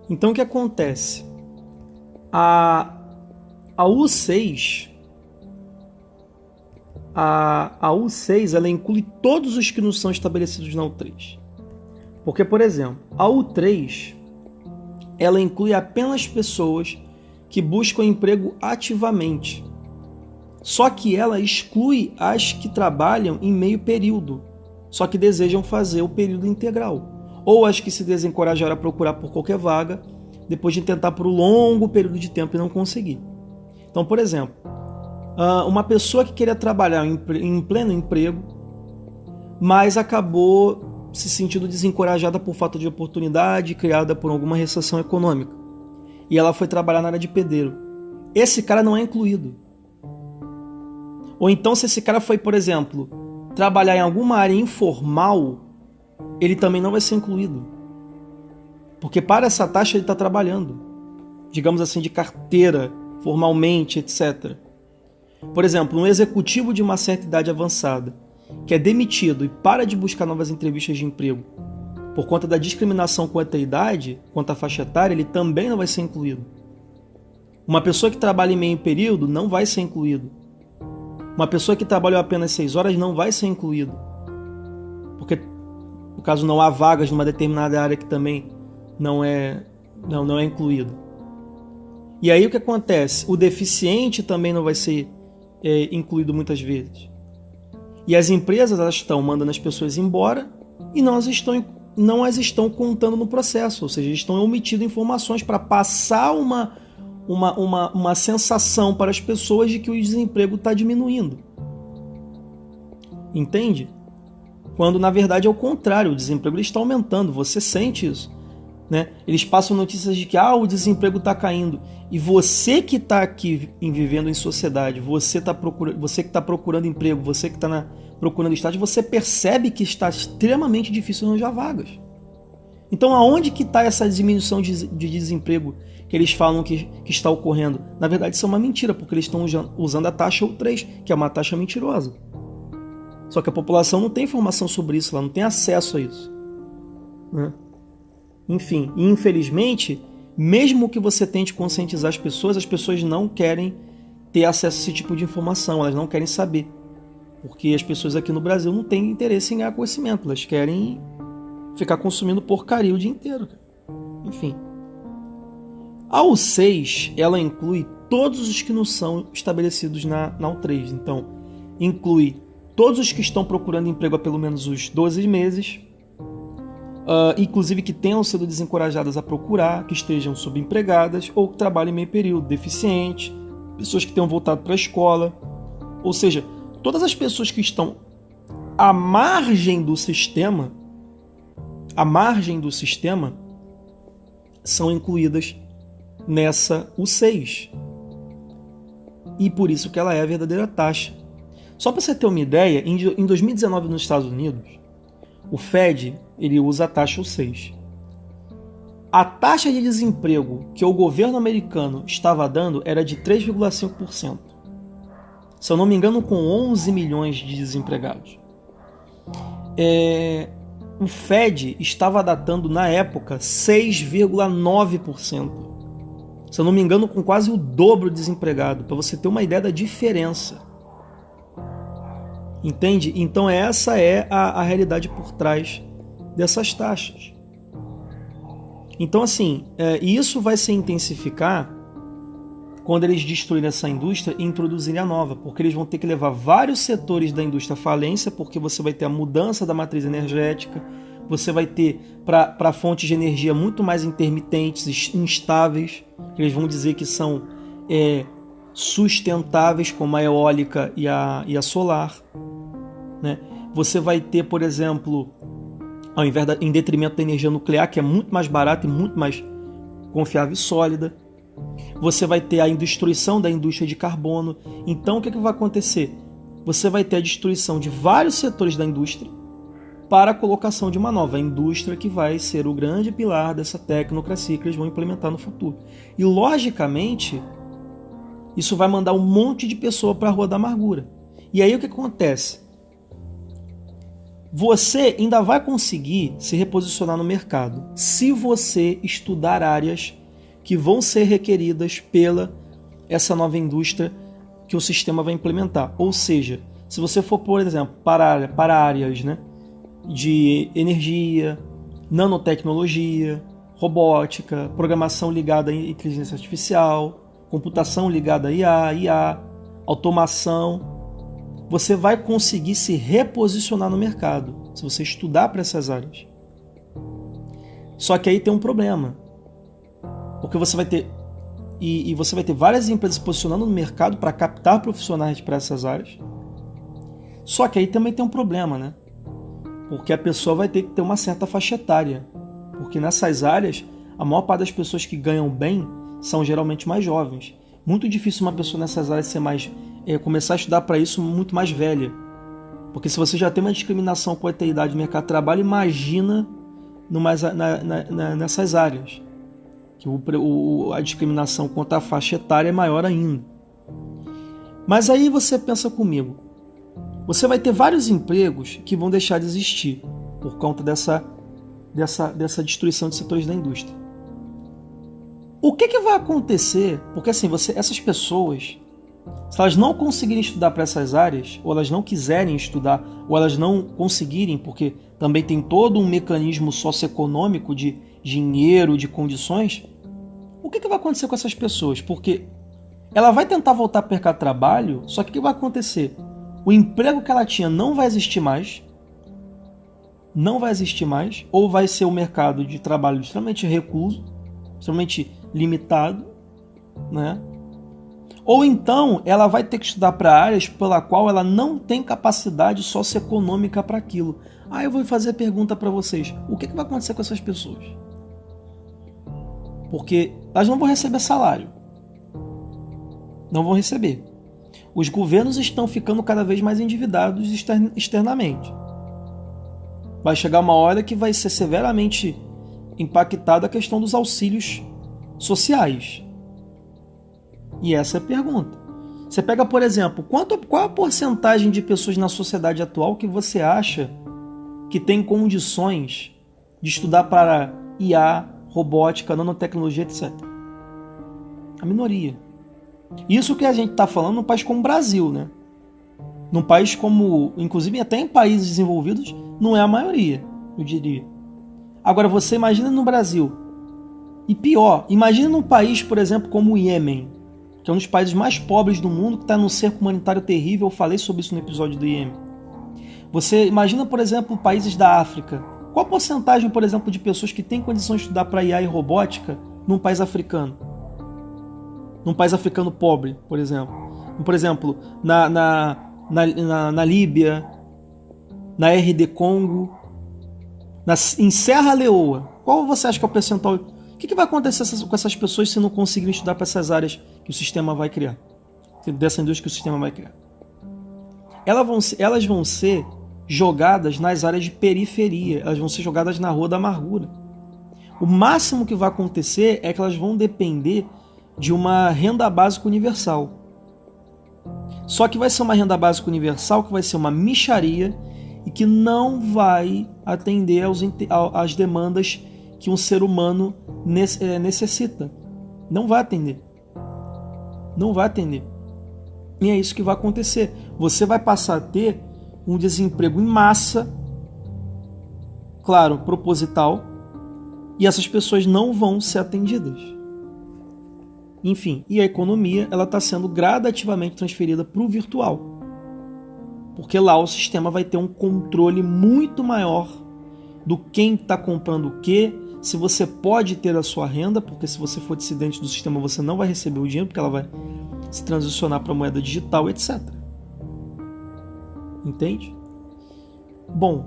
Então o que acontece? A, a U6, a U6 ela inclui todos os que não são estabelecidos na U3. Porque, por exemplo, a U3 ela inclui apenas pessoas que buscam emprego ativamente. Só que ela exclui as que trabalham em meio período, só que desejam fazer o período integral. Ou as que se desencorajaram a procurar por qualquer vaga, depois de tentar por um longo período de tempo e não conseguir. Então, por exemplo, uma pessoa que queria trabalhar em pleno emprego, mas acabou se sentindo desencorajada por falta de oportunidade criada por alguma recessão econômica. E ela foi trabalhar na área de pedreiro. Esse cara não é incluído. Ou então, se esse cara foi, por exemplo, trabalhar em alguma área informal, ele também não vai ser incluído. Porque para essa taxa ele está trabalhando, digamos assim, de carteira, formalmente, etc. Por exemplo, um executivo de uma certa idade avançada, que é demitido e para de buscar novas entrevistas de emprego por conta da discriminação quanto à idade, quanto à faixa etária, ele também não vai ser incluído. Uma pessoa que trabalha em meio período não vai ser incluído. Uma pessoa que trabalhou apenas 6 horas não vai ser incluído. Porque, no caso, não há vagas numa determinada área que também não é incluído. E aí o que acontece? O deficiente também não vai ser incluído muitas vezes. E as empresas elas estão mandando as pessoas embora e não as estão contando no processo, ou seja, estão omitindo informações para passar uma sensação para as pessoas de que o desemprego está diminuindo. Entende? Quando na verdade é o contrário, o desemprego está aumentando, você sente isso. Né? Eles passam notícias de que o desemprego está caindo. E você que está aqui vivendo em sociedade, você que está procurando emprego, você que está procurando estágio, você percebe que está extremamente difícil arranjar vagas. Então aonde que está essa diminuição de desemprego que eles falam que está ocorrendo? Na verdade isso é uma mentira, porque eles estão usando a taxa U3, que é uma taxa mentirosa. Só que a população não tem informação sobre isso, ela não tem acesso a isso. Né? Enfim, infelizmente, mesmo que você tente conscientizar as pessoas não querem ter acesso a esse tipo de informação, elas não querem saber. Porque as pessoas aqui no Brasil não têm interesse em ganhar conhecimento, elas querem ficar consumindo porcaria o dia inteiro. Enfim. A U6, ela inclui todos os que não são estabelecidos na U3. Então, inclui todos os que estão procurando emprego há pelo menos os 12 meses, inclusive que tenham sido desencorajadas a procurar, que estejam subempregadas ou que trabalhem em meio período, deficientes, pessoas que tenham voltado para a escola. Ou seja, todas as pessoas que estão à margem do sistema, são incluídas nessa U6. E por isso que ela é a verdadeira taxa. Só para você ter uma ideia, em 2019 nos Estados Unidos, o Fed ele usa a taxa U6. A taxa de desemprego que o governo americano estava dando era de 3,5%. Se eu não me engano, com 11 milhões de desempregados. O Fed estava datando, na época, 6,9%. Se eu não me engano, com quase o dobro de desempregado, para você ter uma ideia da diferença. Entende? Então essa é a realidade por trás dessas taxas. Então assim, isso vai se intensificar quando eles destruírem essa indústria e introduzirem a nova, porque eles vão ter que levar vários setores da indústria à falência, porque você vai ter a mudança da matriz energética, você vai ter para fontes de energia muito mais intermitentes, instáveis, que eles vão dizer que são sustentáveis, como a eólica e a solar. Né? Você vai ter, por exemplo, em detrimento da energia nuclear, que é muito mais barata e muito mais confiável e sólida. Você vai ter a destruição da indústria de carbono. Então, o que vai acontecer? Você vai ter a destruição de vários setores da indústria para a colocação de uma nova indústria que vai ser o grande pilar dessa tecnocracia que eles vão implementar no futuro. E, logicamente, isso vai mandar um monte de pessoa para a rua da amargura. E aí o que acontece? você ainda vai conseguir se reposicionar no mercado se você estudar áreas que vão ser requeridas pela essa nova indústria que o sistema vai implementar. Ou seja, se você for, por exemplo, para áreas, né, de energia, nanotecnologia, robótica, programação ligada à inteligência artificial, computação ligada a IA, automação, você vai conseguir se reposicionar no mercado se você estudar para essas áreas. Só que aí tem um problema, porque você vai ter você vai ter várias empresas se posicionando no mercado para captar profissionais para essas áreas. Só que aí também tem um problema, né? Porque a pessoa vai ter que ter uma certa faixa etária, porque nessas áreas a maior parte das pessoas que ganham bem são geralmente mais jovens. Muito difícil uma pessoa nessas áreas ser começar a estudar para isso muito mais velha. Porque se você já tem uma discriminação com a idade no mercado de trabalho, imagina nessas áreas. Que a discriminação contra a faixa etária é maior ainda. Mas aí você pensa comigo, você vai ter vários empregos que vão deixar de existir por conta dessa destruição de setores da indústria. O que vai acontecer? Porque assim, essas pessoas, se elas não conseguirem estudar para essas áreas, ou elas não quiserem estudar, ou elas não conseguirem, porque também tem todo um mecanismo socioeconômico de dinheiro, de condições, o que vai acontecer com essas pessoas? Porque ela vai tentar voltar para o mercado de trabalho, só que o que vai acontecer? O emprego que ela tinha não vai existir mais, ou vai ser um mercado de trabalho extremamente recluso, extremamente limitado, né? Ou então ela vai ter que estudar para áreas pela qual ela não tem capacidade socioeconômica para aquilo. Eu vou fazer a pergunta para vocês, o que vai acontecer com essas pessoas? Porque elas não vão receber salário. Não vão receber. Os governos estão ficando cada vez mais endividados externamente. Vai chegar uma hora que vai ser severamente impactada a questão dos auxílios sociais. E essa é a pergunta. Você pega, por exemplo, qual a porcentagem de pessoas na sociedade atual que você acha que tem condições de estudar para IA, robótica, nanotecnologia, etc. A minoria. Isso que a gente está falando num país como o Brasil, né? Num país como, inclusive até em países desenvolvidos, não é a maioria, eu diria. Agora você imagina no Brasil, e pior, imagina num país, por exemplo, como o Iêmen, que é um dos países mais pobres do mundo, que está num cerco humanitário terrível, eu falei sobre isso no episódio do Iêmen. Você imagina, por exemplo, países da África. Qual a porcentagem, por exemplo, de pessoas que têm condição de estudar para IA e robótica num país africano? Num país africano pobre, por exemplo. Por exemplo, na Líbia, na RD Congo, em Serra Leoa. Qual você acha que é o percentual? O que vai acontecer com essas pessoas se não conseguirem estudar para essas áreas que o sistema vai criar? Dessa indústria que o sistema vai criar? Elas vão ser jogadas nas áreas de periferia, elas vão ser jogadas na Rua da Amargura. O máximo que vai acontecer é que elas vão depender de uma renda básica universal. Só que vai ser uma renda básica universal que vai ser uma mixaria e que não vai atender às demandas que um ser humano necessita. Não vai atender. Não vai atender. E é isso que vai acontecer. Você vai passar a ter um desemprego em massa, claro, proposital, e essas pessoas não vão ser atendidas. Enfim, e a economia ela está sendo gradativamente transferida para o virtual, porque lá o sistema vai ter um controle muito maior do quem está comprando o quê, se você pode ter a sua renda, porque se você for dissidente do sistema você não vai receber o dinheiro, porque ela vai se transicionar para moeda digital, etc. Entende? Bom,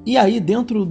e aí dentro